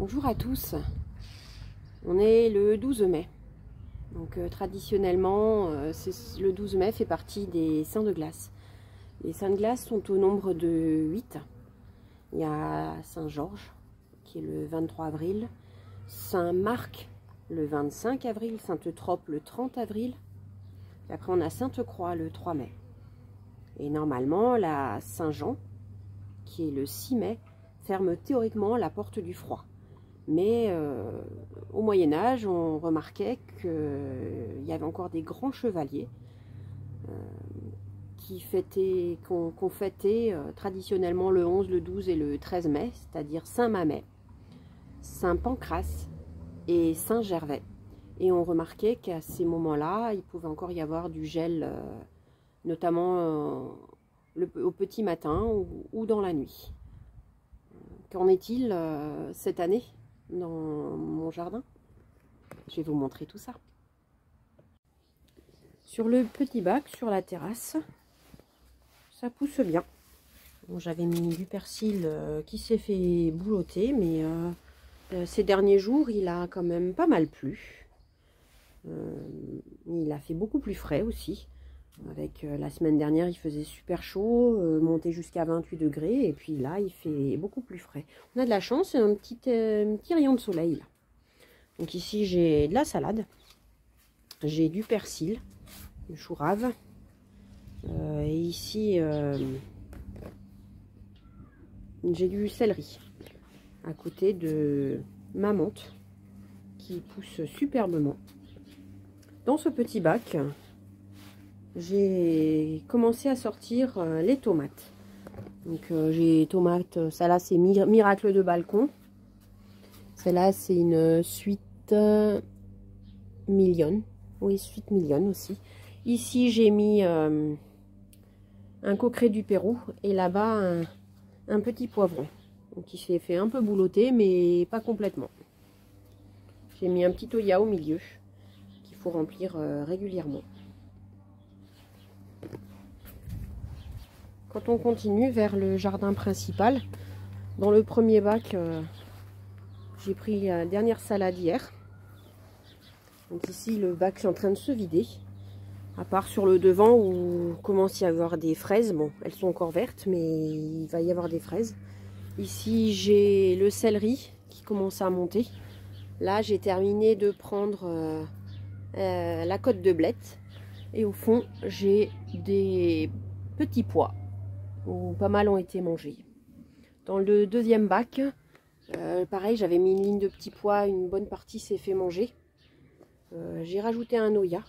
Bonjour à tous, on est le 12 mai, donc traditionnellement le 12 mai fait partie des saints de glace. Les saints de glace sont au nombre de 8, il y a Saint-Georges qui est le 23 avril, Saint-Marc le 25 avril, Sainte-Trope le 30 avril, et après on a Sainte-Croix le 3 mai. Et normalement la Saint-Jean qui est le 6 mai ferme théoriquement la porte du froid. Mais au Moyen-Âge, on remarquait qu'il y avait encore des grands chevaliers qu'on fêtait traditionnellement le 11, le 12 et le 13 mai, c'est-à-dire Saint-Mamet, Saint-Pancrace et Saint-Gervais. Et on remarquait qu'à ces moments-là, il pouvait encore y avoir du gel, notamment au petit matin ou dans la nuit. Qu'en est-il cette année dans mon jardin? Je vais vous montrer tout ça. Sur le petit bac, sur la terrasse, ça pousse bien. Bon, j'avais mis du persil qui s'est fait boulotter, mais ces derniers jours, il a quand même pas mal plu. Il a fait beaucoup plus frais aussi. Avec la semaine dernière, il faisait super chaud, monté jusqu'à 28 degrés, et puis là, il fait beaucoup plus frais. On a de la chance, un petit rayon de soleil là. Donc ici, j'ai de la salade, j'ai du persil, du chou rave, et ici, j'ai du céleri, à côté de ma menthe, qui pousse superbement. Dans ce petit bac, j'ai commencé à sortir les tomates. Donc j'ai tomates, celle-là c'est Miracle de balcon. Celle-là c'est une suite mignonne. Oui, suite mignonne aussi. Ici j'ai mis un coqueret du Pérou et là-bas un petit poivron. Donc il s'est fait un peu boulotter mais pas complètement. J'ai mis un petit oya au milieu qu'il faut remplir régulièrement. Quand on continue vers le jardin principal, dans le premier bac, j'ai pris la dernière salade hier. Donc ici, le bac est en train de se vider. À part sur le devant où commence à y avoir des fraises. Bon, elles sont encore vertes, mais il va y avoir des fraises. Ici, j'ai le céleri qui commence à monter. Là, j'ai terminé de prendre la côte de blette. Et au fond, j'ai des petits pois, où pas mal ont été mangés. Dans le deuxième bac, pareil, j'avais mis une ligne de petits pois, une bonne partie s'est fait manger. J'ai rajouté un oya.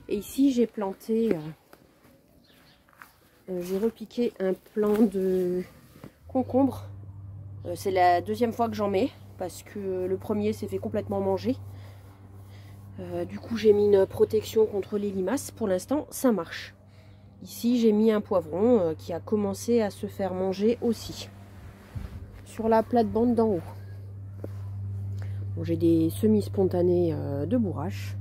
Et ici, j'ai planté, j'ai repiqué un plant de concombre. C'est la deuxième fois que j'en mets, parce que le premier s'est fait complètement manger. Du coup, j'ai mis une protection contre les limaces. Pour l'instant, ça marche. Ici, j'ai mis un poivron qui a commencé à se faire manger aussi. Sur la plate-bande d'en haut. Bon, j'ai des semis spontanés de bourrache.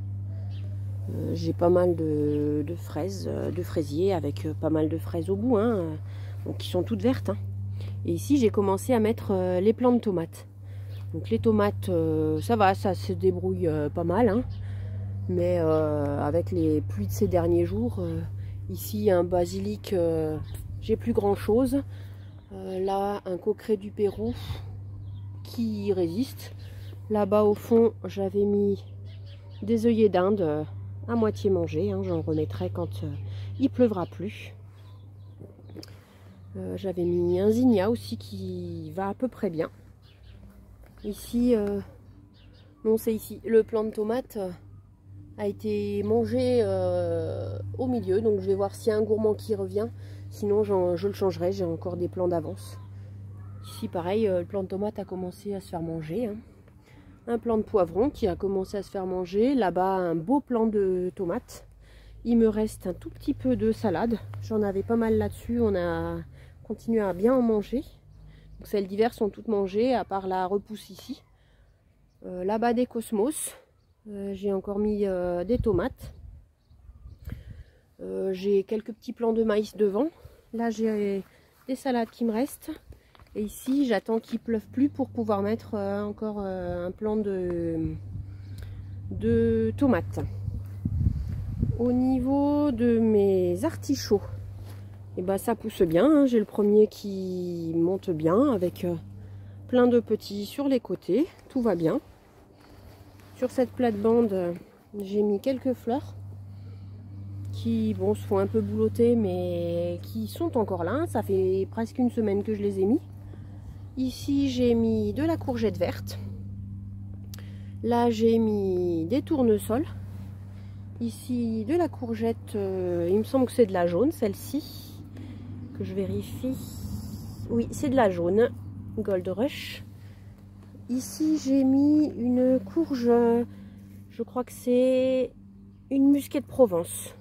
J'ai pas mal de fraises, de fraisiers avec pas mal de fraises au bout, hein, donc qui sont toutes vertes. Hein. Et ici, j'ai commencé à mettre les plants de tomates. Donc les tomates, ça va, ça se débrouille pas mal. Hein. Mais avec les pluies de ces derniers jours... Ici, un basilic, j'ai plus grand chose. Là, un coqueret du Pérou qui résiste. Là-bas, au fond, j'avais mis des œillets d'Inde à moitié mangés. Hein, j'en remettrai quand il pleuvra plus. J'avais mis un zinnia aussi qui va à peu près bien. Ici, non, c'est ici. Le plant de tomate a été mangé au milieu, donc je vais voir s'il y a un gourmand qui revient, sinon je le changerai, j'ai encore des plants d'avance. Ici pareil, le plant de tomate a commencé à se faire manger, hein. Un plant de poivron qui a commencé à se faire manger, là-bas un beau plant de tomates. Il me reste un tout petit peu de salade, j'en avais pas mal là-dessus, on a continué à bien en manger. Donc celles d'hiver sont toutes mangées, à part la repousse ici. Là-bas des cosmos. J'ai encore mis des tomates. J'ai quelques petits plants de maïs devant. Là, j'ai des salades qui me restent. Et ici, j'attends qu'il pleuve plus pour pouvoir mettre encore un plant de tomates. Au niveau de mes artichauts, et ben ça pousse bien, hein. J'ai le premier qui monte bien avec plein de petits sur les côtés, tout va bien. Sur cette plate-bande, j'ai mis quelques fleurs qui bon, se font un peu boulotter mais qui sont encore là. Ça fait presque une semaine que je les ai mis. Ici j'ai mis de la courgette verte. Là j'ai mis des tournesols. Ici de la courgette, il me semble que c'est de la jaune, celle-ci. Que je vérifie. Oui, c'est de la jaune, Gold Rush. Ici j'ai mis une courge, je crois que c'est une musquée de Provence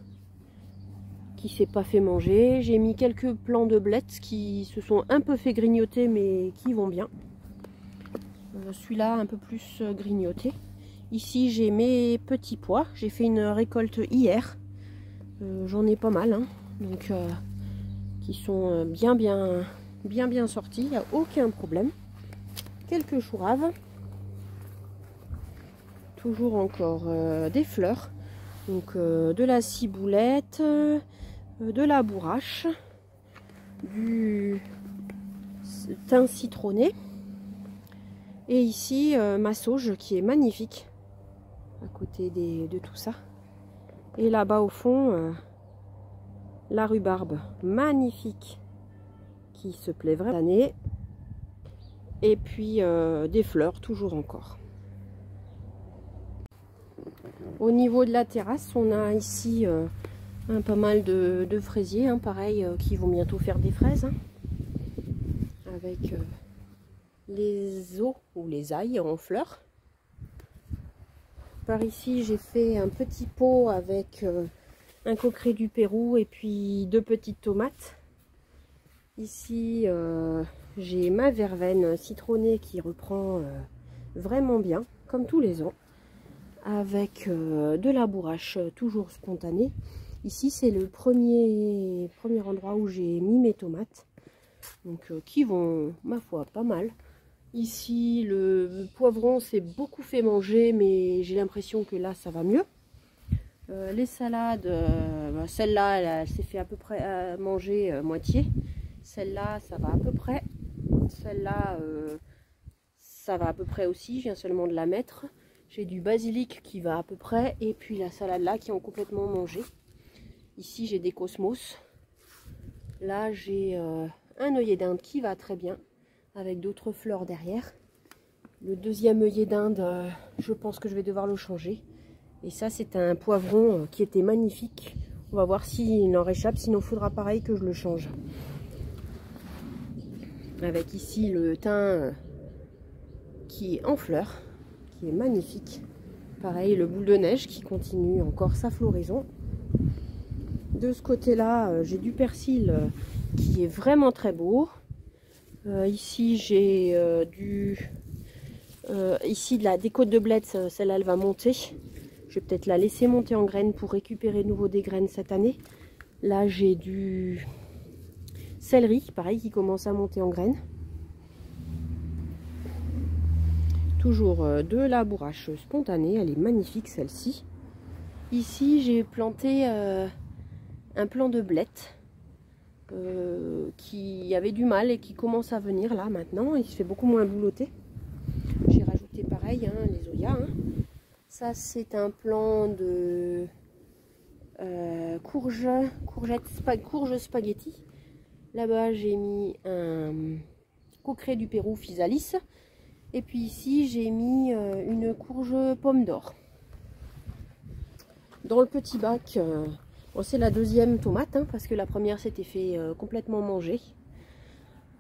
qui s'est pas fait manger. J'ai mis quelques plants de blettes qui se sont un peu fait grignoter mais qui vont bien. Celui-là un peu plus grignoté. Ici j'ai mes petits pois. J'ai fait une récolte hier. J'en ai pas mal, hein. Donc qui sont bien sortis. Il n'y a aucun problème. Quelques choux raves. Toujours encore des fleurs. Donc de la ciboulette, de la bourrache, du thym citronné. Et ici ma sauge qui est magnifique à côté de tout ça. Et là-bas au fond, la rhubarbe magnifique qui se plaît vraiment cette année. Et puis des fleurs toujours encore. Au niveau de la terrasse, on a ici pas mal de fraisiers, hein, pareil, qui vont bientôt faire des fraises. Hein, avec les os ou les ailles en fleurs. Par ici, j'ai fait un petit pot avec un coqueret du Pérou et puis 2 petites tomates. Ici, j'ai ma verveine citronnée qui reprend vraiment bien, comme tous les ans. Avec de la bourrache toujours spontanée. Ici c'est le premier endroit où j'ai mis mes tomates, donc qui vont ma foi pas mal. Ici le poivron s'est beaucoup fait manger mais j'ai l'impression que là ça va mieux. Les salades, celle-là elle s'est fait à peu près manger moitié, celle-là ça va à peu près, celle-là ça va à peu près aussi, je viens seulement de la mettre. J'ai du basilic qui va à peu près. Et puis la salade là qui ont complètement mangé. Ici j'ai des cosmos. Là j'ai un œillet d'Inde qui va très bien. Avec d'autres fleurs derrière. Le deuxième œillet d'Inde, je pense que je vais devoir le changer. Et ça c'est un poivron qui était magnifique. On va voir s'il en réchappe. Sinon il faudra pareil que je le change. Avec ici le thym qui est en fleurs. Qui est magnifique. Pareil, le boule de neige qui continue encore sa floraison. De ce côté-là, j'ai du persil qui est vraiment très beau. Ici, j'ai ici des côtes de blettes. Celle-là, elle va monter. Je vais peut-être la laisser monter en graines pour récupérer de nouveau des graines cette année. Là, j'ai du céleri, pareil, qui commence à monter en graines. Toujours de la bourrache spontanée, elle est magnifique celle-ci. Ici j'ai planté un plant de blettes qui avait du mal et qui commence à venir là maintenant. Il se fait beaucoup moins boulotter. J'ai rajouté pareil, hein, les oyas. Hein. Ça c'est un plant de courge spaghetti. Là-bas j'ai mis un coqueret du Pérou physalis. Et puis ici, j'ai mis une courge pomme d'or. Dans le petit bac, bon, c'est la deuxième tomate, hein, parce que la première s'était fait complètement manger.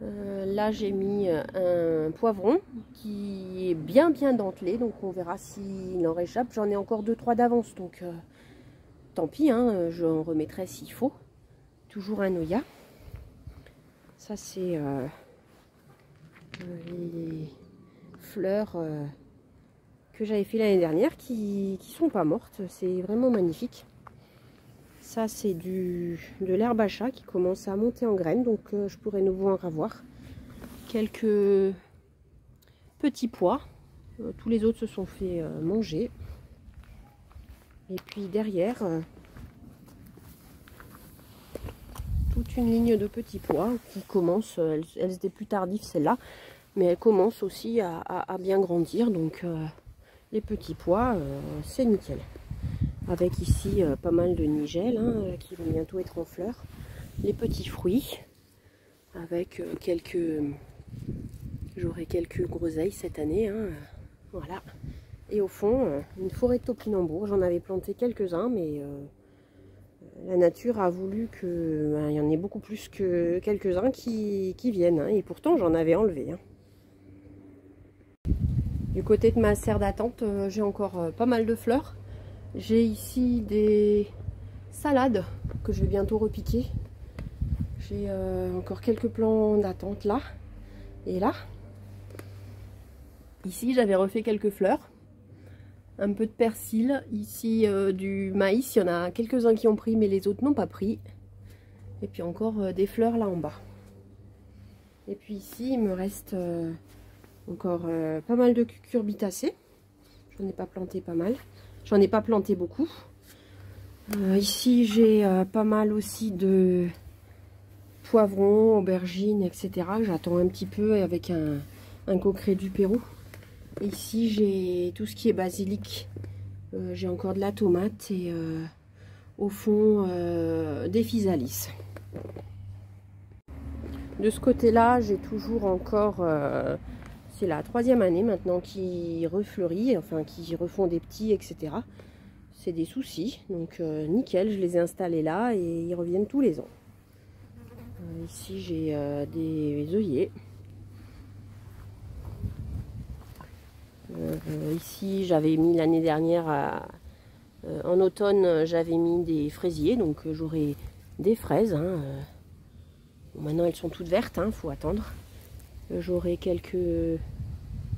Là, j'ai mis un poivron qui est bien dentelé, donc on verra s'il en réchappe. J'en ai encore 2-3 d'avance, donc tant pis, hein, j'en remettrai s'il faut. Toujours un Oya. Ça, c'est les fleurs que j'avais fait l'année dernière qui sont pas mortes. C'est vraiment magnifique. Ça c'est de l'herbe à chat qui commence à monter en graines, donc je pourrais nouveau en ravoir. quelques petits pois. Tous les autres se sont fait manger. Et puis derrière, toute une ligne de petits pois qui commencent, elles étaient plus tardives celles-là, mais elles commencent aussi à bien grandir. Donc les petits pois, c'est nickel. Avec ici pas mal de nigelles hein, qui vont bientôt être en fleurs. Les petits fruits, avec j'aurai quelques groseilles cette année. Hein, voilà. Et au fond, une forêt de topinambour. J'en avais planté quelques-uns, mais la nature a voulu qu'il y en ait beaucoup plus que quelques-uns qui viennent. Hein, et pourtant, j'en avais enlevé. Hein. Du côté de ma serre d'attente, j'ai encore pas mal de fleurs. J'ai ici des salades que je vais bientôt repiquer. J'ai encore quelques plants d'attente là et là. Ici, j'avais refait quelques fleurs. Un peu de persil, ici du maïs, il y en a quelques-uns qui ont pris mais les autres n'ont pas pris. Et puis encore des fleurs là en bas. Et puis ici il me reste encore pas mal de cucurbitacées. J'en ai pas planté pas mal, j'en ai pas planté beaucoup. Ici j'ai pas mal aussi de poivrons, aubergines, etc. J'attends un petit peu avec un coqueret du Pérou. Ici j'ai tout ce qui est basilic, j'ai encore de la tomate et au fond des physalis. De ce côté là j'ai toujours encore, c'est la 3e année maintenant qui refleurit, enfin qui refont des petits etc. C'est des soucis, donc nickel, je les ai installés là et ils reviennent tous les ans. Ici j'ai des œillets. Ici j'avais mis l'année dernière en automne j'avais mis des fraisiers, donc j'aurai des fraises hein, bon, maintenant elles sont toutes vertes, faut attendre. J'aurai quelques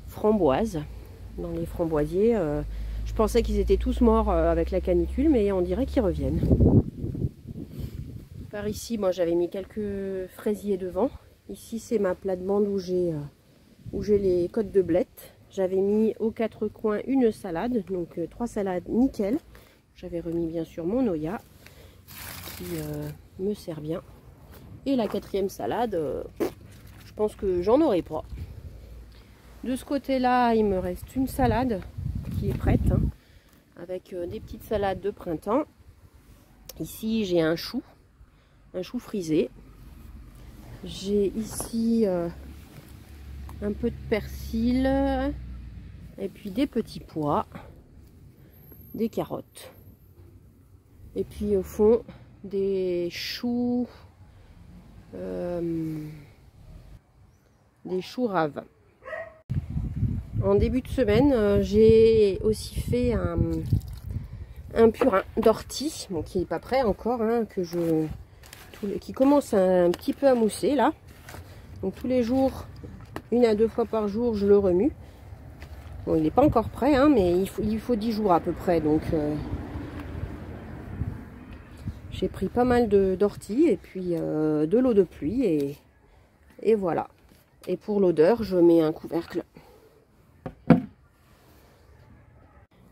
framboises dans les framboisiers. Je pensais qu'ils étaient tous morts avec la canicule, mais on dirait qu'ils reviennent. Par ici moi j'avais mis quelques fraisiers devant. Ici c'est ma plate-bande où j'ai les côtes de blettes. J'avais mis aux 4 coins une salade, donc 3 salades nickel. J'avais remis bien sûr mon Oya qui me sert bien. Et la 4e salade, je pense que j'en aurai pas. De ce côté-là, il me reste une salade qui est prête, hein, avec des petites salades de printemps. Ici, j'ai un chou frisé. J'ai ici un peu de persil et puis des petits pois, des carottes et puis au fond des choux raves. En début de semaine j'ai aussi fait un purin d'ortie, bon, qui n'est pas prêt encore, hein, qui commence un petit peu à mousser là. Donc tous les jours, 1 à 2 fois par jour, je le remue. Bon, il n'est pas encore prêt, hein, mais il faut 10 jours à peu près. Donc j'ai pris pas mal d'ortie et puis de l'eau de pluie et voilà. Et pour l'odeur, je mets un couvercle.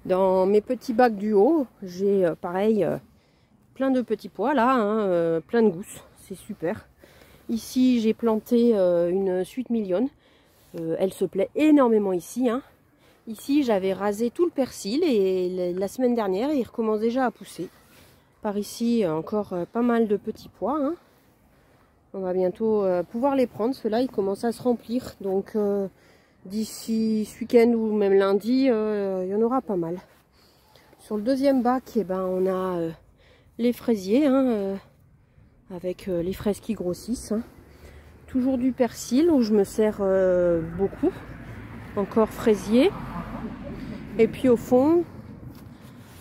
Dans mes petits bacs du haut, j'ai pareil plein de petits pois là, hein, plein de gousses, c'est super. Ici j'ai planté une suite mignonne, elle se plaît énormément ici. Hein. Ici j'avais rasé tout le persil et la semaine dernière il recommence déjà à pousser. Par ici encore pas mal de petits pois. Hein. On va bientôt pouvoir les prendre, ceux-là ils commencent à se remplir. Donc d'ici ce week-end ou même lundi, il y en aura pas mal. Sur le 2e bac, eh ben, on a les fraisiers, hein, avec les fraises qui grossissent. Hein. Toujours du persil où je me sers beaucoup. Encore fraisier. Et puis au fond,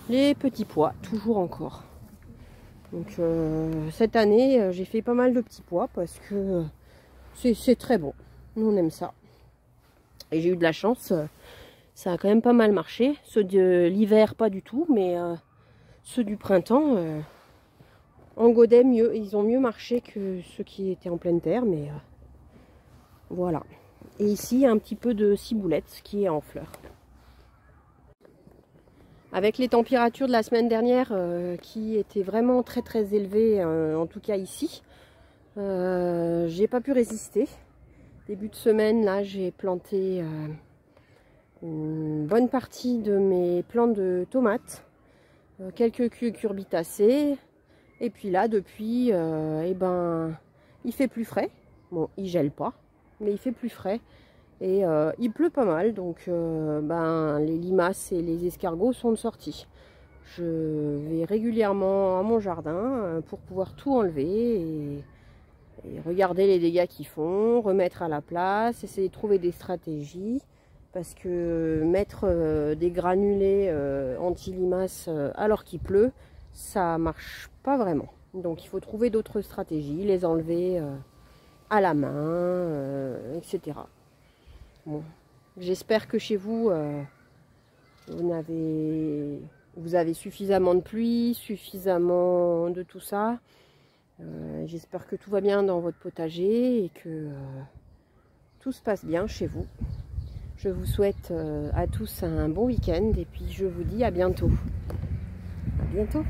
les petits pois, toujours encore. Donc cette année, j'ai fait pas mal de petits pois parce que c'est très bon. Nous on aime ça. Et j'ai eu de la chance, ça a quand même pas mal marché. Ceux de l'hiver, pas du tout, mais ceux du printemps, en godet, ils ont mieux marché que ceux qui étaient en pleine terre. Mais Voilà. Et ici, un petit peu de ciboulette qui est en fleurs. Avec les températures de la semaine dernière qui étaient vraiment très très élevées, en tout cas ici, j'ai pas pu résister. Début de semaine, là, j'ai planté une bonne partie de mes plants de tomates, quelques cucurbitacées, et puis là, depuis, eh ben, il fait plus frais. Bon, il gèle pas, mais il fait plus frais. Et il pleut pas mal, donc ben, les limaces et les escargots sont de sortie. Je vais régulièrement à mon jardin pour pouvoir tout enlever et regarder les dégâts qu'ils font, remettre à la place, essayer de trouver des stratégies. Parce que mettre des granulés anti-limaces alors qu'il pleut, ça marche pas vraiment. Donc il faut trouver d'autres stratégies, les enlever à la main, etc. Bon. J'espère que chez vous, vous avez suffisamment de pluie, suffisamment de tout ça. J'espère que tout va bien dans votre potager et que tout se passe bien chez vous. Je vous souhaite à tous un bon week-end et puis je vous dis à bientôt. À bientôt.